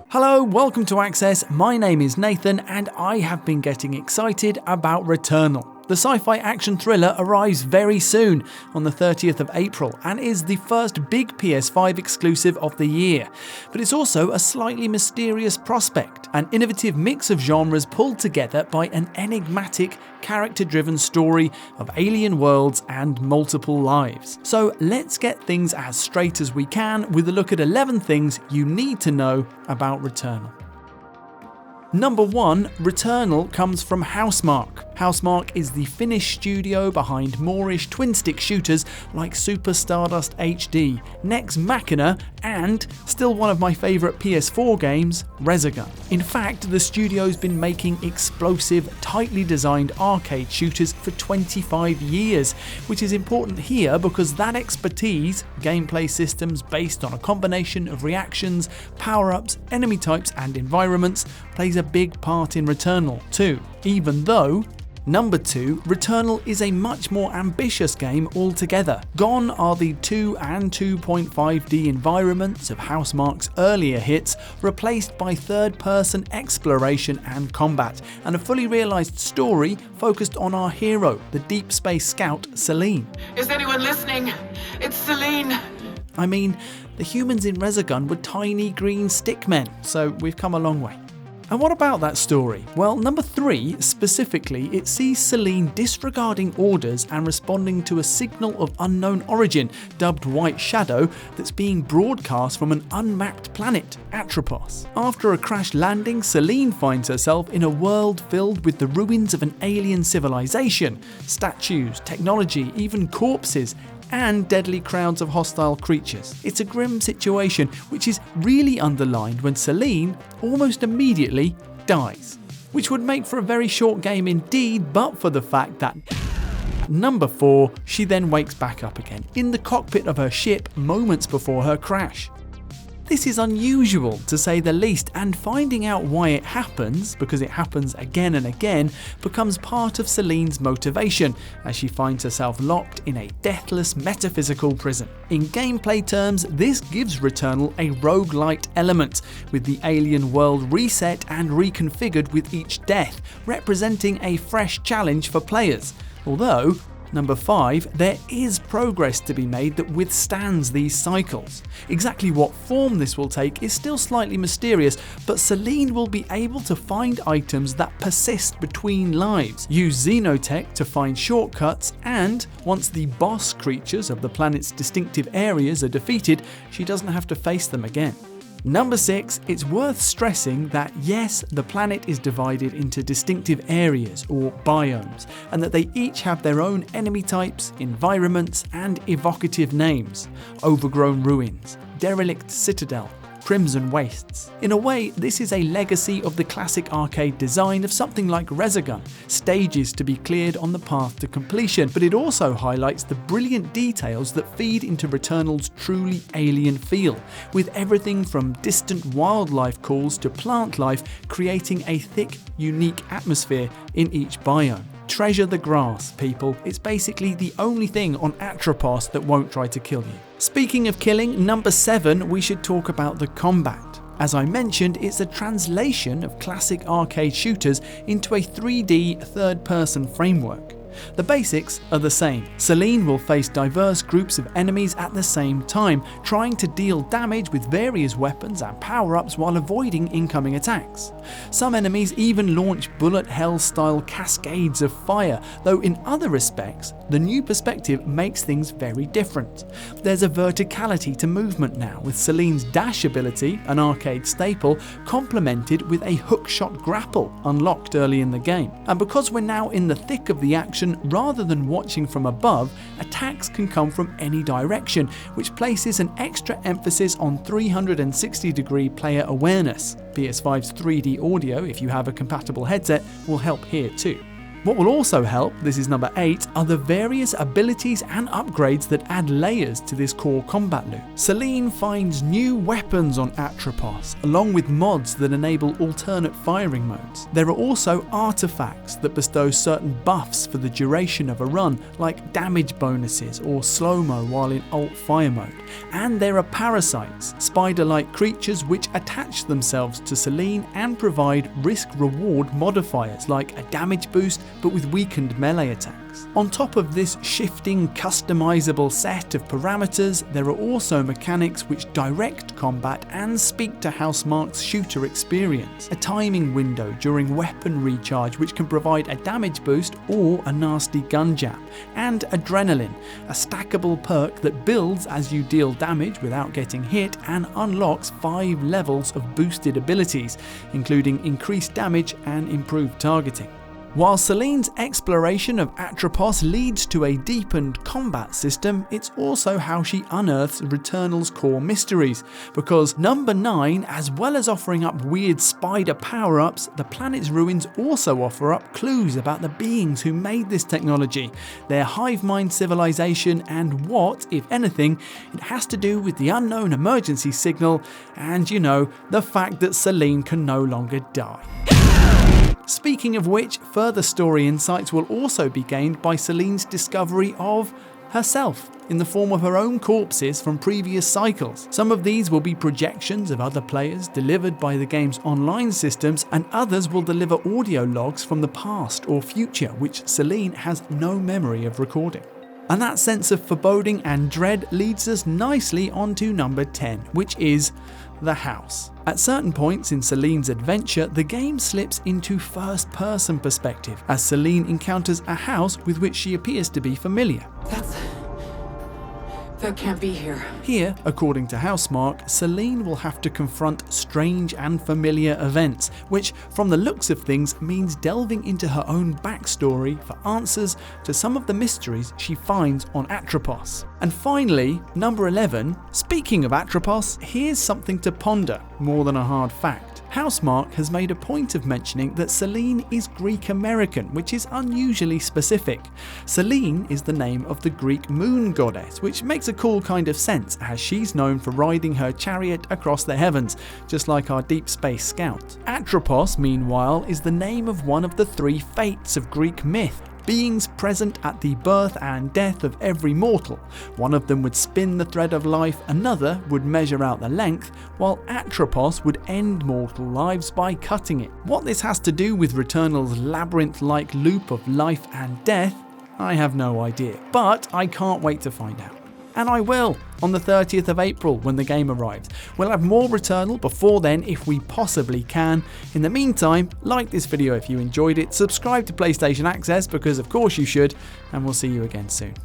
Hello, welcome to Access. My name is Nathan and I have been getting excited about Returnal. The sci-fi action thriller arrives very soon, on the 30th of April, and is the first big PS5 exclusive of the year. But it's also a slightly mysterious prospect, an innovative mix of genres pulled together by an enigmatic, character-driven story of alien worlds and multiple lives. So let's get things as straight as we can with a look at 11 things you need to know about Returnal. Number 1, Returnal comes from HouseMark. HouseMark is the Finnish studio behind Moorish twin-stick shooters like Super Stardust HD, Nex Machina, and, still one of my favourite PS4 games, Resogun. In fact, the studio's been making explosive, tightly designed arcade shooters for 25 years, which is important here because that expertise, gameplay systems based on a combination of reactions, power-ups, enemy types and environments, plays a big part in Returnal too, even though Number 2, Returnal is a much more ambitious game altogether. Gone are the 2 and 2.5D environments of HouseMark's earlier hits, replaced by third-person exploration and combat, and a fully realised story focused on our hero, the deep space scout Celine. Is anyone listening? It's Celine! I mean, the humans in Resogun were tiny green stickmen, so we've come a long way. And what about that story? Well, number 3, specifically, it sees Celine disregarding orders and responding to a signal of unknown origin, dubbed White Shadow, that's being broadcast from an unmapped planet, Atropos. After a crash landing, Celine finds herself in a world filled with the ruins of an alien civilization, statues, technology, even corpses, and deadly crowds of hostile creatures. It's a grim situation, which is really underlined when Celine almost immediately dies, which would make for a very short game indeed, but for the fact that Number 4, she then wakes back up again in the cockpit of her ship moments before her crash. This is unusual to say the least, and finding out why it happens, because it happens again and again, becomes part of Celine's motivation as she finds herself locked in a deathless metaphysical prison. In gameplay terms, this gives Returnal a roguelite element, with the alien world reset and reconfigured with each death, representing a fresh challenge for players. Although, Number 5, there is progress to be made that withstands these cycles. Exactly what form this will take is still slightly mysterious, but Celine will be able to find items that persist between lives, use xenotech to find shortcuts, and once the boss creatures of the planet's distinctive areas are defeated, she doesn't have to face them again. Number 6, it's worth stressing that yes, the planet is divided into distinctive areas or biomes, and that they each have their own enemy types, environments, and evocative names: overgrown ruins, derelict citadel, crimson wastes. In a way, this is a legacy of the classic arcade design of something like Resogun, stages to be cleared on the path to completion, but it also highlights the brilliant details that feed into Returnal's truly alien feel, with everything from distant wildlife calls to plant life creating a thick, unique atmosphere in each biome. Treasure the grass, people. It's basically the only thing on Atropos that won't try to kill you. Speaking of killing, number 7, we should talk about the combat. As I mentioned, it's a translation of classic arcade shooters into a 3D third-person framework. The basics are the same. Celine will face diverse groups of enemies at the same time, trying to deal damage with various weapons and power-ups while avoiding incoming attacks. Some enemies even launch bullet hell-style cascades of fire, though in other respects, the new perspective makes things very different. There's a verticality to movement now, with Celine's dash ability, an arcade staple, complemented with a hookshot grapple, unlocked early in the game. And because we're now in the thick of the action, rather than watching from above, attacks can come from any direction, which places an extra emphasis on 360-degree player awareness. PS5's 3D audio, if you have a compatible headset, will help here too. What will also help, this is number 8, are the various abilities and upgrades that add layers to this core combat loop. Celine finds new weapons on Atropos, along with mods that enable alternate firing modes. There are also artifacts that bestow certain buffs for the duration of a run, like damage bonuses or slow-mo while in alt fire mode. And there are parasites, spider-like creatures which attach themselves to Celine and provide risk-reward modifiers like a damage boost but with weakened melee attacks. On top of this shifting, customizable set of parameters, there are also mechanics which direct combat and speak to HouseMark's shooter experience. A timing window during weapon recharge which can provide a damage boost or a nasty gun jam, and Adrenaline, a stackable perk that builds as you deal damage without getting hit and unlocks 5 levels of boosted abilities, including increased damage and improved targeting. While Celine's exploration of Atropos leads to a deepened combat system, it's also how she unearths Returnal's core mysteries, because number 9, as well as offering up weird spider power-ups, the planet's ruins also offer up clues about the beings who made this technology, their hive mind civilization, and what, if anything, it has to do with the unknown emergency signal and, the fact that Celine can no longer die. Speaking of which, further story insights will also be gained by Celine's discovery of herself, in the form of her own corpses from previous cycles. Some of these will be projections of other players delivered by the game's online systems, and others will deliver audio logs from the past or future which Celine has no memory of recording. And that sense of foreboding and dread leads us nicely onto number 10, which is the house. At certain points in Celine's adventure, the game slips into first-person perspective as Celine encounters a house with which she appears to be familiar. That can't be here. Here, according to HouseMark, Celine will have to confront strange and familiar events, which, from the looks of things, means delving into her own backstory for answers to some of the mysteries she finds on Atropos. And finally, number 11, speaking of Atropos, here's something to ponder more than a hard fact. HouseMark has made a point of mentioning that Celine is Greek-American, which is unusually specific. Celine is the name of the Greek moon goddess, which makes a cool kind of sense as she's known for riding her chariot across the heavens, just like our deep space scout. Atropos, meanwhile, is the name of one of the 3 fates of Greek myth, beings present at the birth and death of every mortal. One of them would spin the thread of life, another would measure out the length, while Atropos would end mortal lives by cutting it. What this has to do with Returnal's labyrinth-like loop of life and death, I have no idea, but I can't wait to find out. And I will, on the 30th of April when the game arrives. We'll have more Returnal before then if we possibly can. In the meantime, like this video if you enjoyed it, subscribe to PlayStation Access because of course you should, and we'll see you again soon.